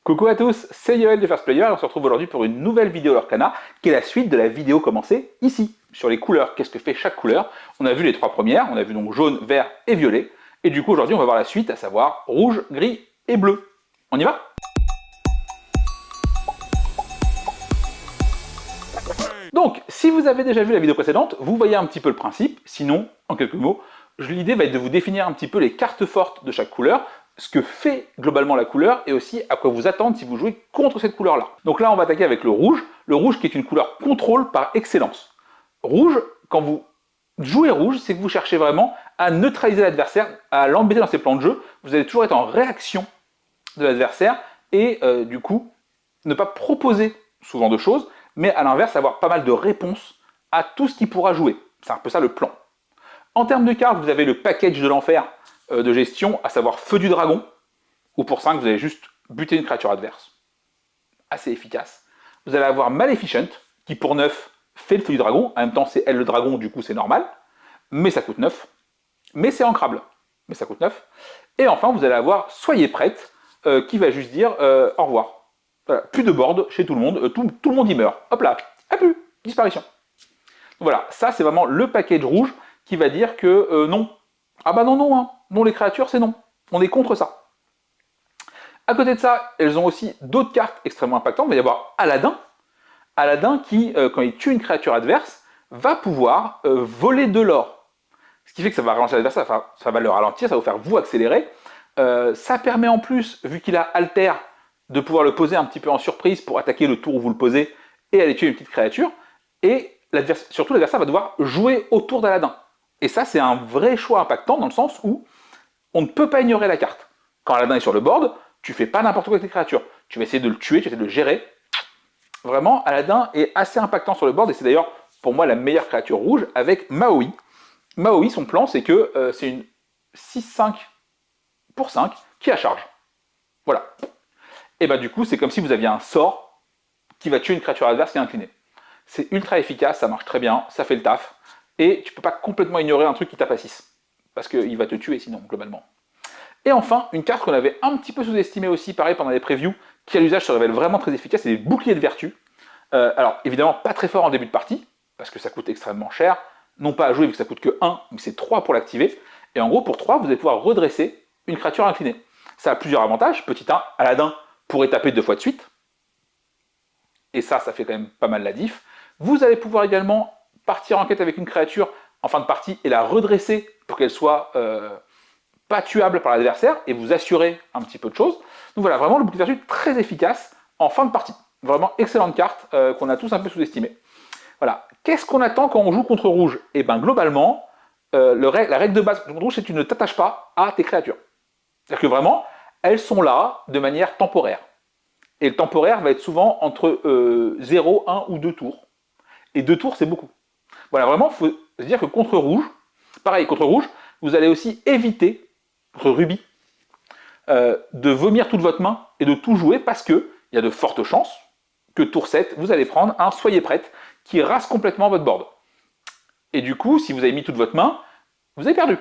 Coucou à tous, c'est Yoel de First Player et on se retrouve aujourd'hui pour une nouvelle vidéo Lorcana qui est la suite de la vidéo commencée ici, sur les couleurs, qu'est-ce que fait chaque couleur. On a vu les trois premières, on a vu donc jaune, vert et violet, et du coup aujourd'hui on va voir la suite, à savoir rouge, gris et bleu. On y va? Donc, si vous avez déjà vu la vidéo précédente, vous voyez un petit peu le principe, sinon, en quelques mots, l'idée va être de vous définir un petit peu les cartes fortes de chaque couleur, ce que fait globalement la couleur, et aussi à quoi vous attendre si vous jouez contre cette couleur-là. Donc là, on va attaquer avec le rouge qui est une couleur contrôle par excellence. Rouge, quand vous jouez rouge, c'est que vous cherchez vraiment à neutraliser l'adversaire, à l'embêter dans ses plans de jeu, vous allez toujours être en réaction de l'adversaire, et du coup, ne pas proposer souvent de choses, mais à l'inverse, avoir pas mal de réponses à tout ce qu'il pourra jouer. C'est un peu ça le plan. En termes de cartes, vous avez le package de l'enfer de gestion, à savoir Feu du Dragon, où pour 5, vous allez juste buter une créature adverse. Assez efficace. Vous allez avoir Maleficent, qui pour 9 fait le Feu du Dragon, en même temps c'est elle le dragon, du coup c'est normal, mais ça coûte 9. Mais c'est ancrable, mais ça coûte 9. Et enfin, vous allez avoir Soyez prête, qui va juste dire au revoir. Voilà, plus de board chez tout le monde, tout le monde y meurt. Hop là, plus, disparition. Donc voilà, ça c'est vraiment le package rouge qui va dire que non. Ah bah non, non, hein. Non, les créatures c'est non. On est contre ça. À côté de ça, elles ont aussi d'autres cartes extrêmement impactantes. Il va y avoir Aladdin. Aladdin qui, quand il tue une créature adverse, va pouvoir voler de l'or. Ce qui fait que ça va ralentir l'adversaire, ça va le ralentir, ça va vous faire vous accélérer. Ça permet en plus, vu qu'il a Alter, de pouvoir le poser un petit peu en surprise pour attaquer le tour où vous le posez et aller tuer une petite créature. Et surtout, l'adversaire va devoir jouer autour d'Aladin. Et ça, c'est un vrai choix impactant dans le sens où on ne peut pas ignorer la carte. Quand Aladin est sur le board, tu fais pas n'importe quoi avec tes créatures. Tu vas essayer de le tuer, tu vas essayer de le gérer. Vraiment, Aladin est assez impactant sur le board et c'est d'ailleurs pour moi la meilleure créature rouge avec Maui. Maui, son plan, c'est que c'est une 6-5 pour 5 qui a charge. Voilà. Et bah du coup, c'est comme si vous aviez un sort qui va tuer une créature adverse qui est inclinée. C'est ultra efficace, ça marche très bien, ça fait le taf, et tu peux pas complètement ignorer un truc qui tape à 6, parce qu'il va te tuer sinon, globalement. Et enfin, une carte qu'on avait un petit peu sous-estimée aussi, pareil, pendant les previews, qui à l'usage se révèle vraiment très efficace, c'est les boucliers de vertu. Alors, évidemment, pas très fort en début de partie, parce que ça coûte extrêmement cher, non pas à jouer vu que ça coûte que 1, mais c'est 3 pour l'activer, et en gros, pour 3, vous allez pouvoir redresser une créature inclinée. Ça a plusieurs avantages. Petit 1, Aladin pourrait taper 2 fois de suite, et ça fait quand même pas mal la diff. Vous allez pouvoir également partir en quête avec une créature en fin de partie et la redresser pour qu'elle soit pas tuable par l'adversaire et vous assurer un petit peu de choses. Donc voilà, vraiment le bouclier de vertu très efficace en fin de partie. Vraiment excellente carte qu'on a tous un peu sous-estimée. Voilà. Qu'est-ce qu'on attend quand on joue contre rouge? Et bien globalement, la règle de base contre rouge, c'est que tu ne t'attaches pas à tes créatures. C'est-à-dire que vraiment, elles sont là de manière temporaire. Et le temporaire va être souvent entre 0, 1 ou 2 tours. Et 2 tours, c'est beaucoup. Voilà, vraiment, il faut se dire que contre rouge, pareil, contre rouge, vous allez aussi éviter, contre rubis, de vomir toute votre main et de tout jouer parce qu'il y a de fortes chances que tour 7, vous allez prendre un Soyez prête qui rase complètement votre board. Et du coup, si vous avez mis toute votre main, vous avez perdu.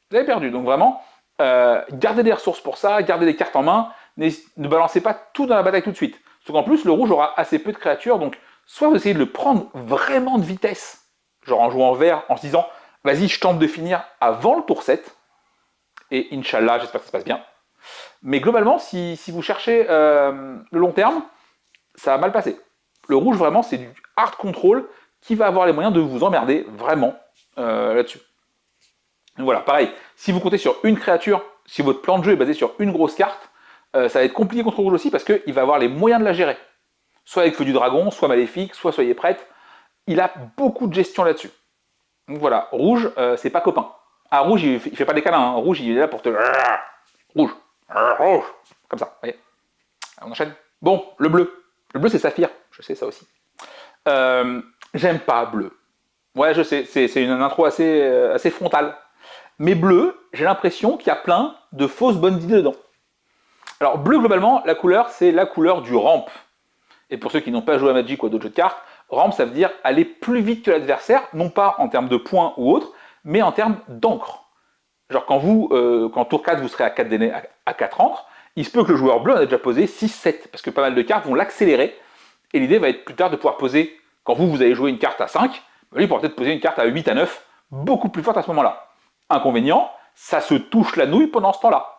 Vous avez perdu. Donc vraiment, gardez des ressources pour ça, gardez des cartes en main, ne balancez pas tout dans la bataille tout de suite. Sauf qu'en plus, le rouge aura assez peu de créatures, donc soit vous essayez de le prendre vraiment de vitesse, genre en jouant vert, en se disant « vas-y, je tente de finir avant le tour 7 », et Inch'Allah, j'espère que ça se passe bien. Mais globalement, si vous cherchez le long terme, ça va mal passer. Le rouge, vraiment, c'est du hard control qui va avoir les moyens de vous emmerder, vraiment, là-dessus. Donc voilà, pareil, si vous comptez sur une créature, si votre plan de jeu est basé sur une grosse carte, ça va être compliqué contre rouge aussi parce qu'il va avoir les moyens de la gérer. Soit avec Feu du Dragon, soit Maléfique, soit Soyez prête. Il a beaucoup de gestion là-dessus. Donc voilà, rouge, c'est pas copain. Ah, rouge, il fait pas des câlins, hein. Rouge, il est là pour te... Rouge. Rouge. Comme ça, vous voyez. On enchaîne. Bon, le bleu. Le bleu, c'est Saphir. Je sais ça aussi. J'aime pas bleu. Ouais, je sais, c'est une intro assez frontale. Mais bleu, j'ai l'impression qu'il y a plein de fausses bonnes idées dedans. Alors, bleu, globalement, la couleur, c'est la couleur du ramp. Et pour ceux qui n'ont pas joué à Magic ou à d'autres jeux de cartes, ramp, ça veut dire aller plus vite que l'adversaire, non pas en termes de points ou autre, mais en termes d'encre. Genre quand tour 4, vous serez à 4 encres, il se peut que le joueur bleu en ait déjà posé 6-7, parce que pas mal de cartes vont l'accélérer, et l'idée va être plus tard de pouvoir poser, quand vous allez jouer une carte à 5, lui pourra peut-être poser une carte à 8, à 9, beaucoup plus forte à ce moment-là. Inconvénient, ça se touche la nouille pendant ce temps-là.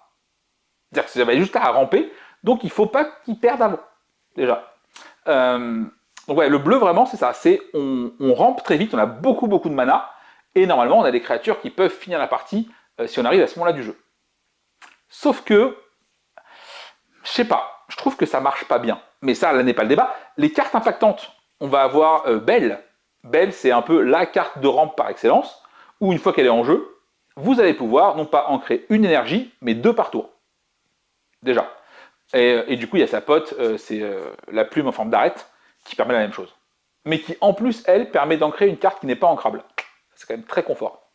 C'est-à-dire que ça va être juste à ramper, donc il ne faut pas qu'il perde avant, déjà. Donc ouais, le bleu vraiment c'est ça, c'est on rampe très vite, on a beaucoup de mana, et normalement on a des créatures qui peuvent finir la partie si on arrive à ce moment-là du jeu. Sauf que, je sais pas, je trouve que ça marche pas bien. Mais ça, là n'est pas le débat. Les cartes impactantes, on va avoir Belle. Belle, c'est un peu la carte de rampe par excellence, où une fois qu'elle est en jeu, vous allez pouvoir non pas ancrer une énergie, mais 2 par tour. Déjà. Et du coup, il y a sa pote, c'est la plume en forme d'arête, qui permet la même chose. Mais qui, en plus, elle, permet d'ancrer une carte qui n'est pas ancrable. C'est quand même très confort.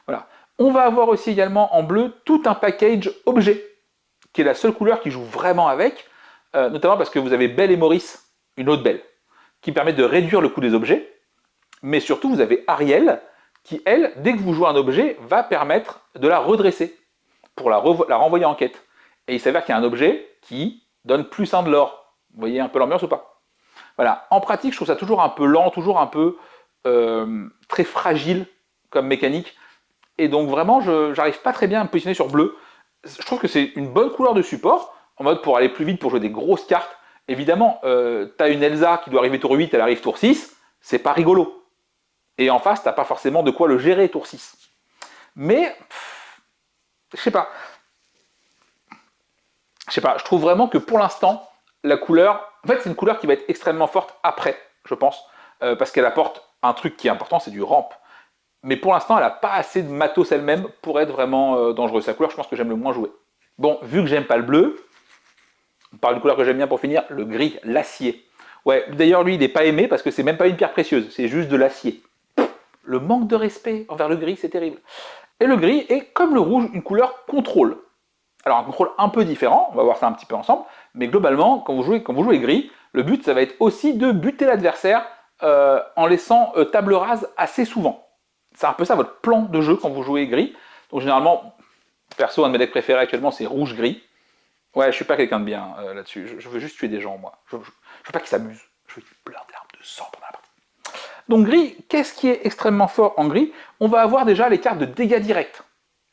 Voilà. On va avoir aussi également en bleu tout un package objet, qui est la seule couleur qui joue vraiment avec, notamment parce que vous avez Belle et Maurice, une autre Belle, qui permet de réduire le coût des objets, mais surtout vous avez Ariel, qui elle, dès que vous jouez un objet, va permettre de la redresser, pour la renvoyer en quête. Et il s'avère qu'il y a un objet qui donne plus 1 de l'or. Vous voyez un peu l'ambiance ou pas? Voilà. En pratique, je trouve ça toujours un peu lent, toujours un peu très fragile comme mécanique. Et donc vraiment, je n'arrive pas très bien à me positionner sur bleu. Je trouve que c'est une bonne couleur de support, en mode pour aller plus vite, pour jouer des grosses cartes. Évidemment, t'as une Elsa qui doit arriver tour 8, elle arrive tour 6, c'est pas rigolo. Et en face, t'as pas forcément de quoi le gérer tour 6. Mais, je sais pas. Je trouve vraiment que pour l'instant, la couleur, en fait c'est une couleur qui va être extrêmement forte après, je pense, parce qu'elle apporte un truc qui est important, c'est du ramp. Mais pour l'instant, elle n'a pas assez de matos elle-même pour être vraiment dangereuse. C'est la couleur, je pense que j'aime le moins jouer. Bon, vu que j'aime pas le bleu, on parle de couleur que j'aime bien pour finir, le gris, l'acier. Ouais, d'ailleurs, lui, il n'est pas aimé parce que c'est même pas une pierre précieuse, c'est juste de l'acier. Le manque de respect envers le gris, c'est terrible. Et le gris est, comme le rouge, une couleur contrôle. Alors, un contrôle un peu différent, on va voir ça un petit peu ensemble, mais globalement, quand vous jouez gris, le but, ça va être aussi de buter l'adversaire en laissant table rase assez souvent. C'est un peu ça votre plan de jeu quand vous jouez gris. Donc généralement, perso, un de mes decks préférés actuellement, c'est rouge-gris. Ouais, je suis pas quelqu'un de bien là-dessus. Je veux juste tuer des gens, moi. Je veux pas qu'ils s'amusent. Je veux qu'ils pleurent des larmes de sang pendant la partie. Donc gris, qu'est-ce qui est extrêmement fort en gris? On va avoir déjà les cartes de dégâts directs.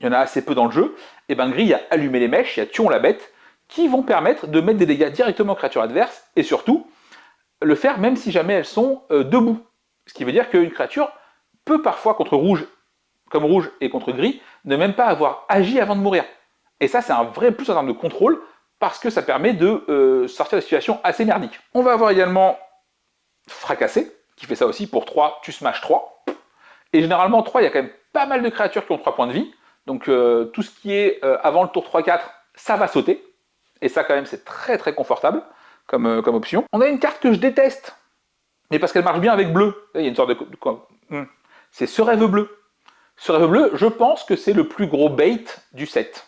Il y en a assez peu dans le jeu. Et ben gris, il y a Allumer les mèches, il y a Tuons la bête, qui vont permettre de mettre des dégâts directement aux créatures adverses, et surtout, le faire même si jamais elles sont debout. Ce qui veut dire qu'une créature peut parfois, contre rouge, comme rouge et contre gris, ne même pas avoir agi avant de mourir. Et ça, c'est un vrai plus en termes de contrôle, parce que ça permet de sortir de situations assez merdiques. On va avoir également Fracasser, qui fait ça aussi pour 3, tu smash 3. Et généralement, 3, il y a quand même pas mal de créatures qui ont 3 points de vie. Donc tout ce qui est avant le tour 3-4, ça va sauter. Et ça, quand même, c'est très confortable comme option. On a une carte que je déteste, mais parce qu'elle marche bien avec bleu. Il y a une sorte de quoi. C'est Ce Rêve Bleu. Ce Rêve Bleu, je pense que c'est le plus gros bait du set.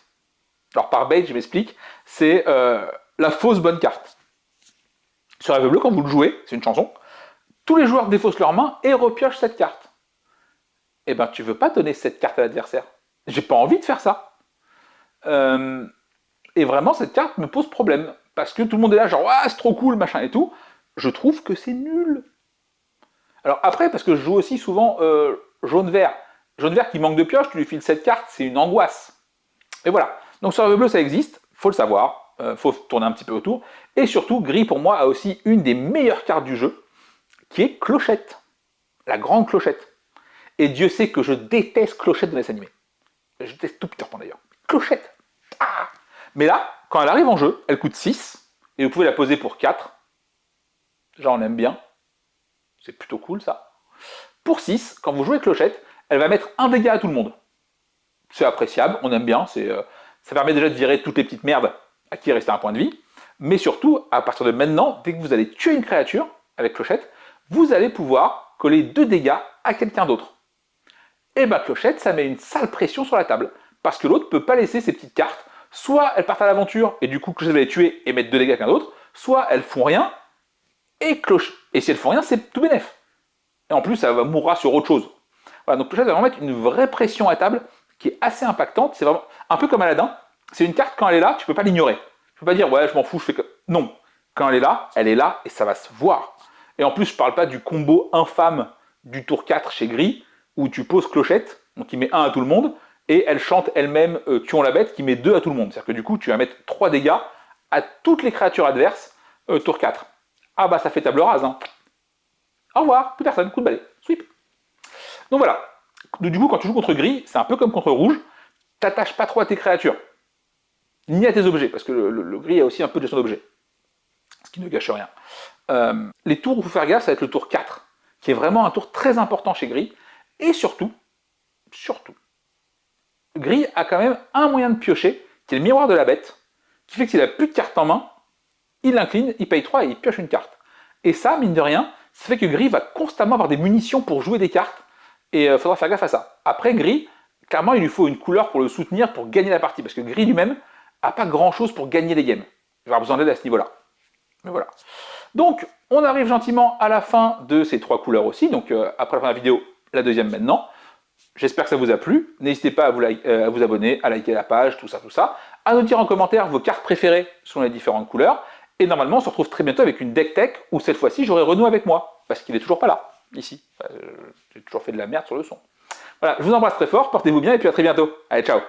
Alors par bait, je m'explique, c'est la fausse bonne carte. Ce Rêve Bleu, quand vous le jouez, c'est une chanson, tous les joueurs défaussent leurs mains et repiochent cette carte. Eh ben, tu veux pas donner cette carte à l'adversaire. J'ai pas envie de faire ça. Et vraiment, cette carte me pose problème. Parce que tout le monde est là, genre, ah, c'est trop cool, machin et tout. Je trouve que c'est nul. Alors après, parce que je joue aussi souvent jaune-vert. Jaune-vert qui manque de pioche, tu lui files cette carte, c'est une angoisse. Et voilà. Donc sur le bleu, ça existe, faut le savoir, faut tourner un petit peu autour. Et surtout, gris, pour moi, a aussi une des meilleures cartes du jeu, qui est Clochette. La grande Clochette. Et Dieu sait que je déteste Clochette dans les animés. Je déteste tout Peter Pan d'ailleurs. Clochette. Ah. Mais là, quand elle arrive en jeu, elle coûte 6, et vous pouvez la poser pour 4. Genre, on aime bien. C'est plutôt cool, ça. Pour 6, quand vous jouez Clochette, elle va mettre un dégât à tout le monde. C'est appréciable, on aime bien. Ça permet déjà de virer toutes les petites merdes à qui il restait un point de vie. Mais surtout, à partir de maintenant, dès que vous allez tuer une créature avec Clochette, vous allez pouvoir coller 2 dégâts à quelqu'un d'autre. Et bah Clochette, ça met une sale pression sur la table. Parce que l'autre ne peut pas laisser ses petites cartes. Soit elles partent à l'aventure, et du coup Clochette va les tuer et mettre 2 dégâts à quelqu'un d'autre. Soit elles font rien, et si elles font rien, c'est tout bénef. Et en plus, ça va mourir sur autre chose. Voilà, donc Clochette va vraiment mettre une vraie pression à table qui est assez impactante. C'est vraiment un peu comme Aladdin. C'est une carte, quand elle est là, tu peux pas l'ignorer. peux pas dire, ouais, je m'en fous, je fais que... Non, quand elle est là, et ça va se voir. Et en plus, je parle pas du combo infâme du tour 4 chez Gris, où tu poses clochette, donc il met 1 à tout le monde, et elle chante elle-même tuons la bête, qui met 2 à tout le monde. C'est-à-dire que du coup, tu vas mettre 3 dégâts à toutes les créatures adverses, tour 4. Ah bah ça fait table rase, hein. Au revoir, plus personne, coup de balai, sweep. Donc voilà. Du coup, quand tu joues contre Gris, c'est un peu comme contre Rouge, t'attaches pas trop à tes créatures, ni à tes objets, parce que le Gris a aussi un peu de gestion d'objets, ce qui ne gâche rien. Les tours où il faut faire gaffe, ça va être le tour 4, qui est vraiment un tour très important chez Gris, et surtout, Gris a quand même un moyen de piocher, qui est le miroir de la bête, qui fait que s'il a plus de cartes en main, il incline, il paye 3 et il pioche une carte. Et ça, mine de rien, ça fait que Gris va constamment avoir des munitions pour jouer des cartes, et il faudra faire gaffe à ça. Après, Gris, clairement, il lui faut une couleur pour le soutenir, pour gagner la partie, parce que Gris lui-même n'a pas grand-chose pour gagner les games. Il va avoir besoin d'aide à ce niveau-là. Mais voilà. Donc, on arrive gentiment à la fin de ces 3 couleurs aussi, donc après la première vidéo, la deuxième maintenant. J'espère que ça vous a plu. N'hésitez pas à vous abonner, à liker la page, tout ça, à nous dire en commentaire vos cartes préférées selon les différentes couleurs. Et normalement, on se retrouve très bientôt avec une deck tech où cette fois-ci, j'aurai Renaud avec moi, parce qu'il est toujours pas là, ici. J'ai toujours fait de la merde sur le son. Voilà, je vous embrasse très fort, portez-vous bien et puis à très bientôt. Allez, ciao!